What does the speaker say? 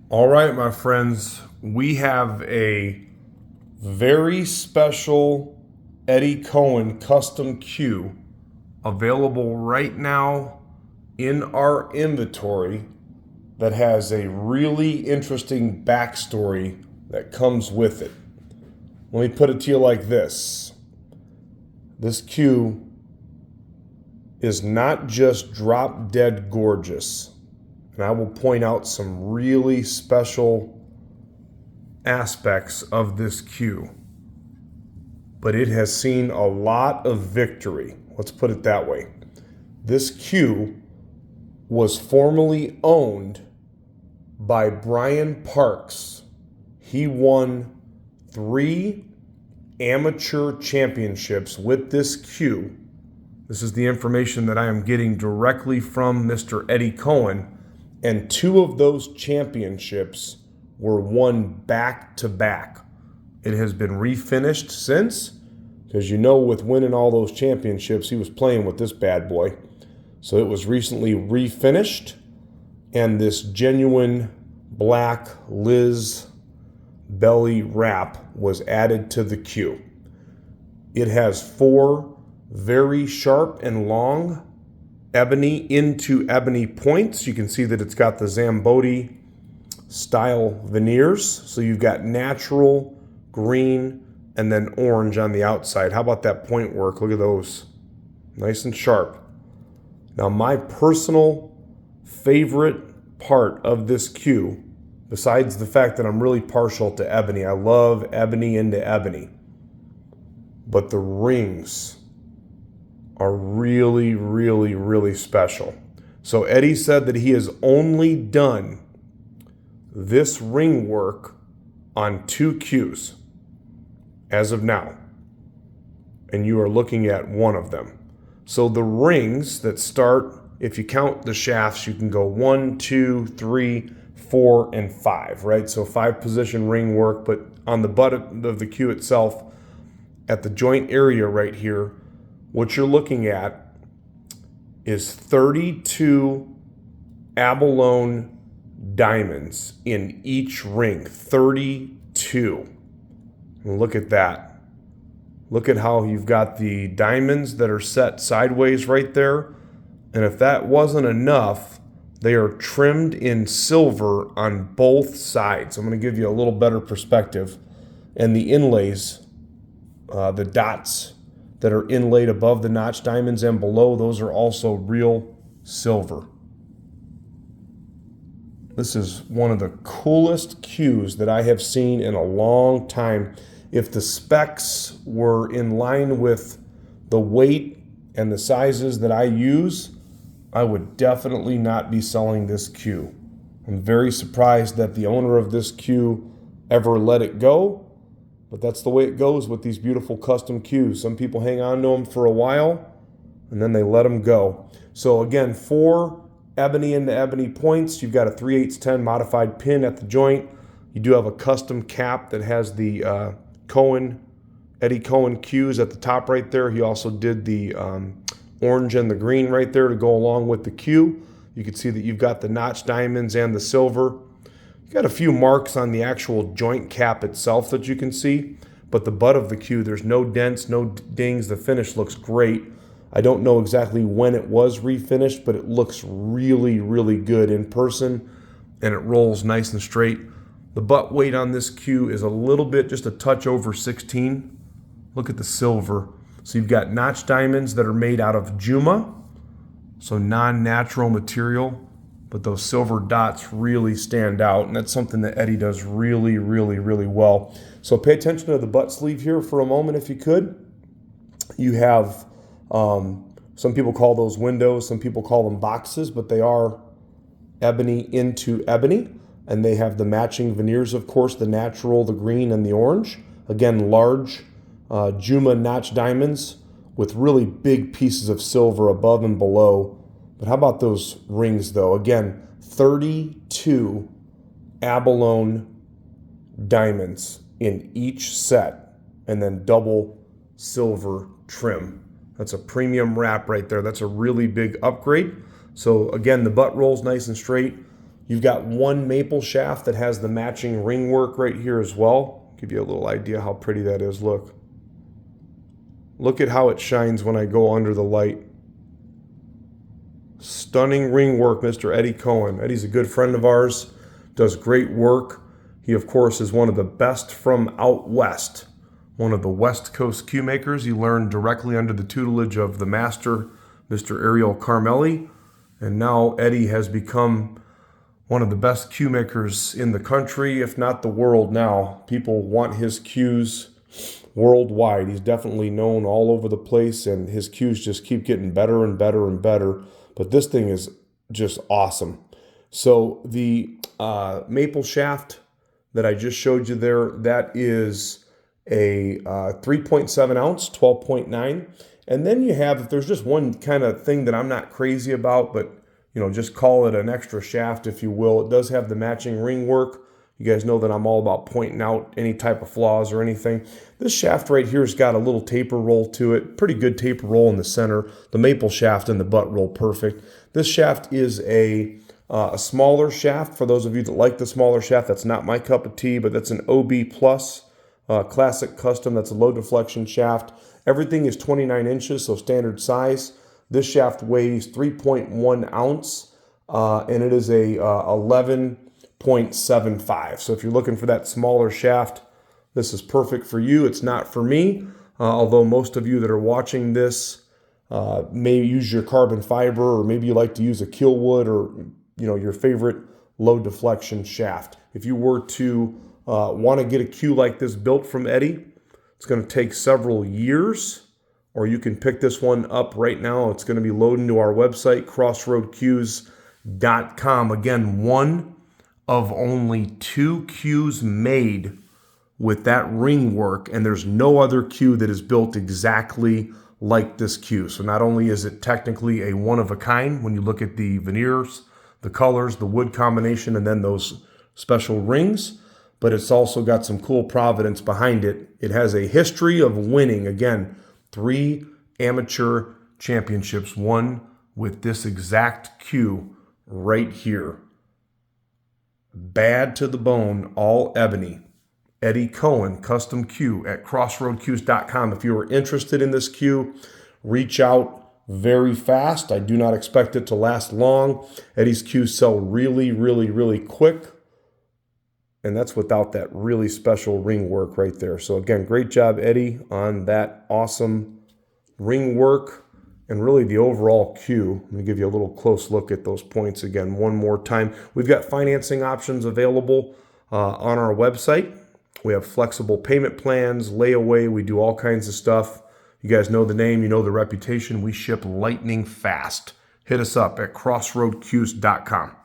All right, my friends, we have a very special Eddie Cohen custom cue available right now in our inventory that has a really interesting backstory that comes with it. Let me put it to you like this. This cue is not just drop dead gorgeous. And I will point out some really special aspects of this cue. But it has seen a lot of victory. Let's put it that way. This cue was formerly owned by Brian Parks. He won 3 amateur championships with this cue. This is the information that I am getting directly from Mr. Eddie Cohen. And 2 of those championships were won back to back. It has been refinished since, because you know with winning all those championships, he was playing with this bad boy. So it was recently refinished, and this genuine black Liz belly wrap was added to the cue. It has 4 very sharp and long ebony into ebony points. You can see that it's got the Szamboti style veneers. So you've got natural, green, and then orange on the outside. How about that point work? Look at those. Nice and sharp. Now my personal favorite part of this cue, besides the fact that I'm really partial to ebony, I love ebony into ebony, but the rings are really, really, really special. So Eddie said that he has only done this ring work on 2 cues as of now. And you are looking at one of them. So the rings that start, if you count the shafts, you can go 1, 2, 3, 4, and 5, right? So 5 position ring work, but on the butt of the cue itself, at the joint area right here, what you're looking at is 32 Abalone diamonds in each ring. 32. And look at that. Look at how you've got the diamonds that are set sideways right there. And if that wasn't enough, they are trimmed in silver on both sides. I'm going to give you a little better perspective. And the inlays, the dots that are inlaid above the notched diamonds and below, those are also real silver. This is one of the coolest cues that I have seen in a long time. If the specs were in line with the weight and the sizes that I use, I would definitely not be selling this cue. I'm very surprised that the owner of this cue ever let it go. But that's the way it goes with these beautiful custom cues. Some people hang on to them for a while, and then they let them go. So again, 4 ebony into ebony points. You've got a 3/8 modified pin at the joint. You do have a custom cap that has the Eddie Cohen cues at the top right there. He also did the orange and the green right there to go along with the cue. You can see that you've got the notched diamonds and the silver. You got a few marks on the actual joint cap itself that you can see, but the butt of the cue, there's no dents, no dings. The finish looks great. I don't know exactly when it was refinished, but it looks really, really good in person, and it rolls nice and straight. The butt weight on this cue is a little bit, just a touch over 16. Look at the silver. So you've got notched diamonds that are made out of Juma, so non-natural material. But those silver dots really stand out, and that's something that Eddie does really, really, really well. So pay attention to the butt sleeve here for a moment if you could. You have, some people call those windows, some people call them boxes, but they are ebony into ebony, and they have the matching veneers, of course, the natural, the green, and the orange. Again, large Juma Notched diamonds with really big pieces of silver above and below. But how about those rings, though? Again, 32 Abalone diamonds in each set, and then double silver trim. That's a premium wrap right there. That's a really big upgrade. So again, the butt rolls nice and straight. You've got one maple shaft that has the matching ring work right here as well. Give you a little idea how pretty that is. Look at how it shines when I go under the light. Stunning ring work, Mr. Eddie Cohen. Eddie's a good friend of ours, does great work. He, of course, is one of the best from out west, one of the West Coast cue makers. He learned directly under the tutelage of the master, Mr. Ariel Carmelli. And now Eddie has become one of the best cue makers in the country, if not the world now. People want his cues worldwide. He's definitely known all over the place, and his cues just keep getting better and better and better. But this thing is just awesome. So the maple shaft that I just showed you there, that is a 3.7 ounce, 12.9. And then you have, if there's just one kind of thing that I'm not crazy about, but just call it an extra shaft, if you will. It does have the matching ring work. You guys know that I'm all about pointing out any type of flaws or anything. This shaft right here has got a little taper roll to it. Pretty good taper roll in the center. The maple shaft and the butt roll perfect. This shaft is a smaller shaft. For those of you that like the smaller shaft, that's not my cup of tea, but that's an OB Plus Classic Custom. That's a low deflection shaft. Everything is 29 inches, so standard size. This shaft weighs 3.1 ounce, and it is a 11.75. So if you're looking for that smaller shaft, this is perfect for you. It's not for me, although most of you that are watching this may use your carbon fiber, or maybe you like to use a keel wood, or your favorite low deflection shaft. If you were to want to get a cue like this built from Eddie, it's going to take several years. Or you can pick this one up right now. It's going to be loading to our website, crossroadcues.com. Again, one of only 2 cues made with that ring work, and there's no other cue that is built exactly like this cue. So not only is it technically a one of a kind when you look at the veneers, the colors, the wood combination, and then those special rings, but it's also got some cool providence behind it. It has a history of winning, again, 3 amateur championships, won with this exact cue right here. Bad to the bone, all ebony. Eddie Cohen, custom cue at crossroadcues.com. If you are interested in this cue, reach out very fast. I do not expect it to last long. Eddie's cues sell really, really, really quick. And that's without that really special ring work right there. So again, great job, Eddie, on that awesome ring work and really the overall cue. I'm going to give you a little close look at those points again one more time. We've got financing options available on our website. We have flexible payment plans, layaway. We do all kinds of stuff. You guys know the name, you know the reputation. We ship lightning fast. Hit us up at crossroadcues.com.